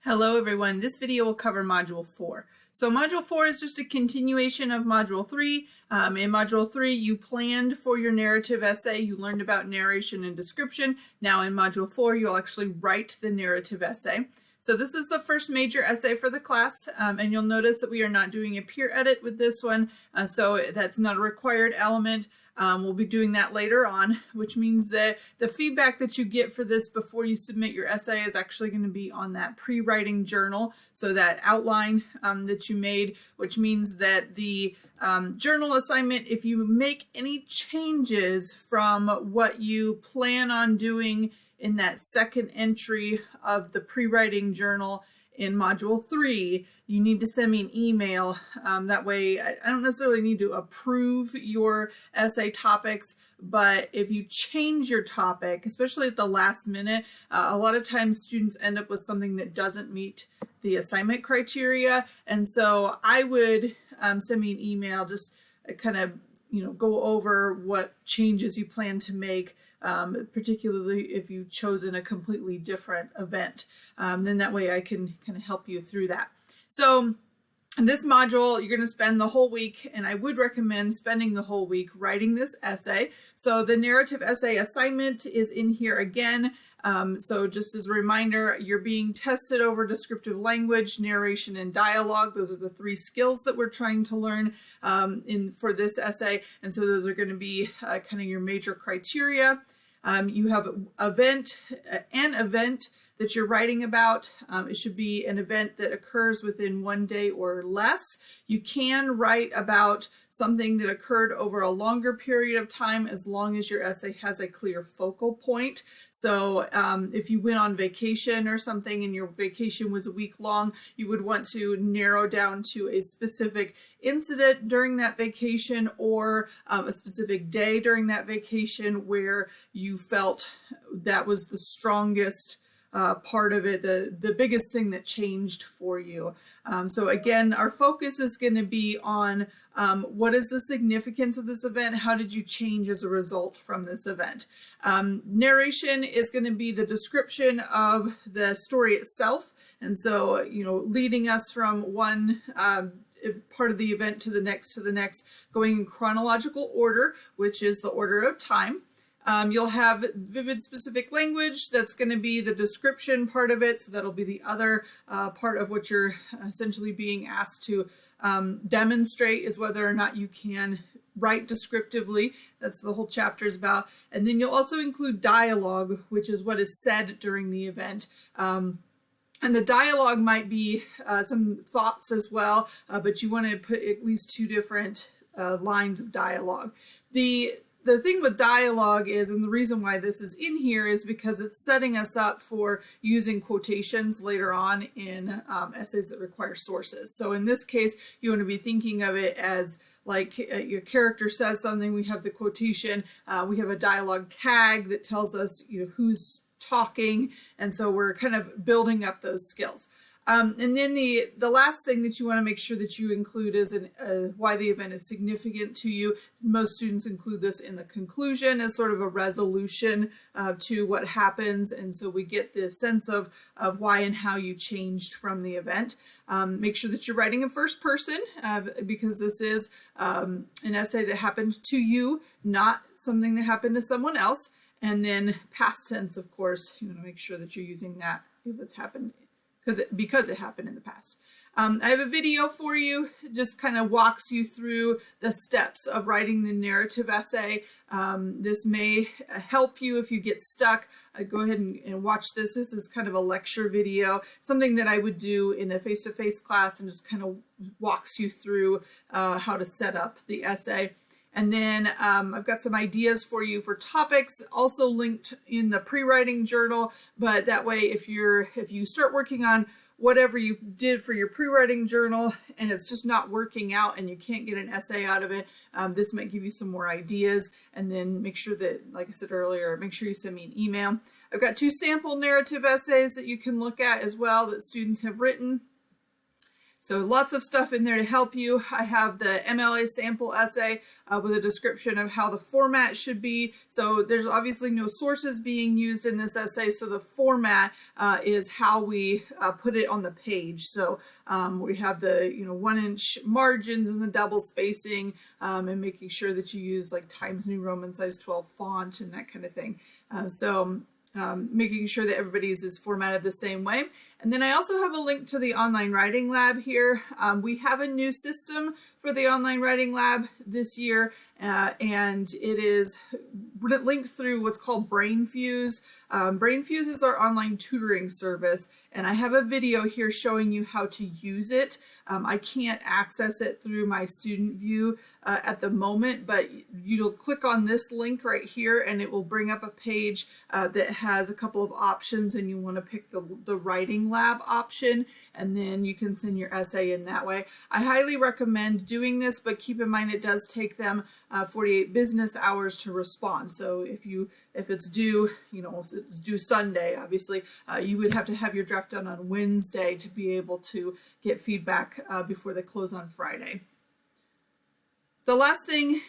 Hello everyone, this video will cover Module 4. So Module 4 is just a continuation of Module 3. In Module 3 you planned for your narrative essay, you learned about narration and description. Now in Module 4 you'll actually write the narrative essay. So this is the first major essay for the class, and you'll notice that we are not doing a peer edit with this one, so that's not a required element. We'll be doing that later on, which means that the feedback that you get for this before you submit your essay is actually going to be on that pre-writing journal, so that outline that you made, which means that the journal assignment, if you make any changes from what you plan on doing in that second entry of the pre-writing journal in Module 3, you need to send me an email. That way, I don't necessarily need to approve your essay topics, but if you change your topic, especially at the last minute, a lot of times students end up with something that doesn't meet the assignment criteria. And so I would send me an email, just kind of, go over what changes you plan to make. Particularly if you've chosen a completely different event, then that way I can kind of help you through that. So in this module, you're going to spend the whole week, and I would recommend spending the whole week writing this essay. So the narrative essay assignment is in here again. So just as a reminder, you're being tested over descriptive language, narration, and dialogue. Those are the three skills that we're trying to learn for this essay. And so those are going to be kind of your major criteria. You have an event that you're writing about. It should be an event that occurs within 1 day or less. You can write about something that occurred over a longer period of time as long as your essay has a clear focal point. So if you went on vacation or something and your vacation was a week long, you would want to narrow down to a specific incident during that vacation or a specific day during that vacation where you felt that was the strongest part of it, the biggest thing that changed for you. So again, our focus is going to be on what is the significance of this event? How did you change as a result from this event? Narration is going to be the description of the story itself. And so, leading us from one part of the event to the next, going in chronological order, which is the order of time. You'll have vivid specific language. That's going to be the description part of it. So that'll be the other part of what you're essentially being asked to demonstrate, is whether or not you can write descriptively. That's the whole chapter is about. And then you'll also include dialogue, which is what is said during the event. And the dialogue might be some thoughts as well, but you want to put at least 2 different lines of dialogue. The thing with dialogue is, and the reason why this is in here, is because it's setting us up for using quotations later on in essays that require sources. So in this case, you want to be thinking of it as like your character says something, we have the quotation, we have a dialogue tag that tells us who's talking, and so we're kind of building up those skills. And then the last thing that you want to make sure that you include is why the event is significant to you. Most students include this in the conclusion as sort of a resolution to what happens, and so we get this sense of why and how you changed from the event. Make sure that you're writing in first person because this is an essay that happened to you, not something that happened to someone else. And then past tense, of course, you want to make sure that you're using that if it's happened because it happened in the past. I have a video for you, just kind of walks you through the steps of writing the narrative essay. This may help you if you get stuck. Go ahead and watch this. This is kind of a lecture video, something that I would do in a face-to-face class, and just kind of walks you through how to set up the essay. And then I've got some ideas for you for topics, also linked in the pre-writing journal. But that way, if you start working on whatever you did for your pre-writing journal and it's just not working out and you can't get an essay out of it, this might give you some more ideas. And then make sure that, like I said earlier, make sure you send me an email. I've got 2 sample narrative essays that you can look at as well that students have written. So lots of stuff in there to help you. I have the MLA sample essay with a description of how the format should be. So there's obviously no sources being used in this essay, so the format is how we put it on the page. So we have the 1-inch margins and the double spacing, and making sure that you use like Times New Roman size 12 font and that kind of thing. Making sure that everybody's is formatted the same way. And then I also have a link to the online writing lab here. We have a new system for the online writing lab this year, and it is linked through what's called BrainFuse. BrainFuse is our online tutoring service, and I have a video here showing you how to use it. I can't access it through my student view at the moment, but you'll click on this link right here and it will bring up a page that has a couple of options, and you want to pick the writing lab option, and then you can send your essay in that way. I highly recommend doing this, but keep in mind it does take them 48 business hours to respond. So if it's due, it's due Sunday, obviously, you would have to have your draft done on Wednesday to be able to get feedback before they close on Friday. The last thing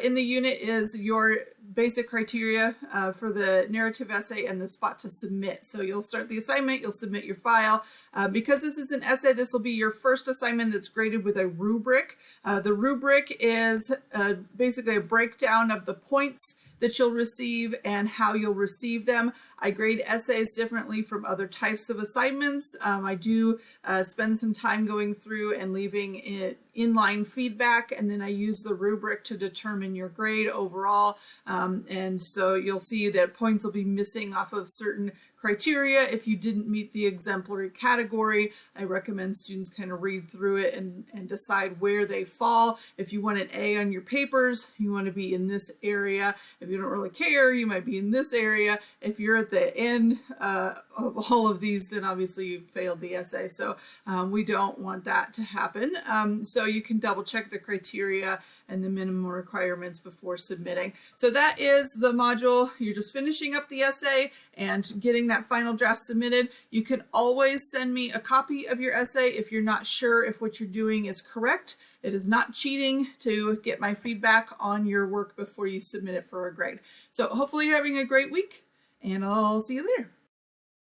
in the unit is your basic criteria for the narrative essay and the spot to submit. So you'll start the assignment, you'll submit your file. Because this is an essay, this will be your first assignment that's graded with a rubric. The rubric is basically a breakdown of the points that you'll receive and how you'll receive them. I grade essays differently from other types of assignments. I do spend some time going through and leaving it inline feedback, and then I use the rubric to determine your grade overall. And so you'll see that points will be missing off of certain criteria. If you didn't meet the exemplary category, I recommend students kind of read through it and decide where they fall. If you want an A on your papers, you want to be in this area. If you don't really care, you might be in this area. If you're at the end of all of these, then obviously you've failed the essay. So we don't want that to happen. So you can double check the criteria and the minimum requirements before submitting. So that is the module. You're just finishing up the essay and getting that final draft submitted. You can always send me a copy of your essay if you're not sure if what you're doing is correct. It is not cheating to get my feedback on your work before you submit it for a grade. So hopefully you're having a great week, and I'll see you later.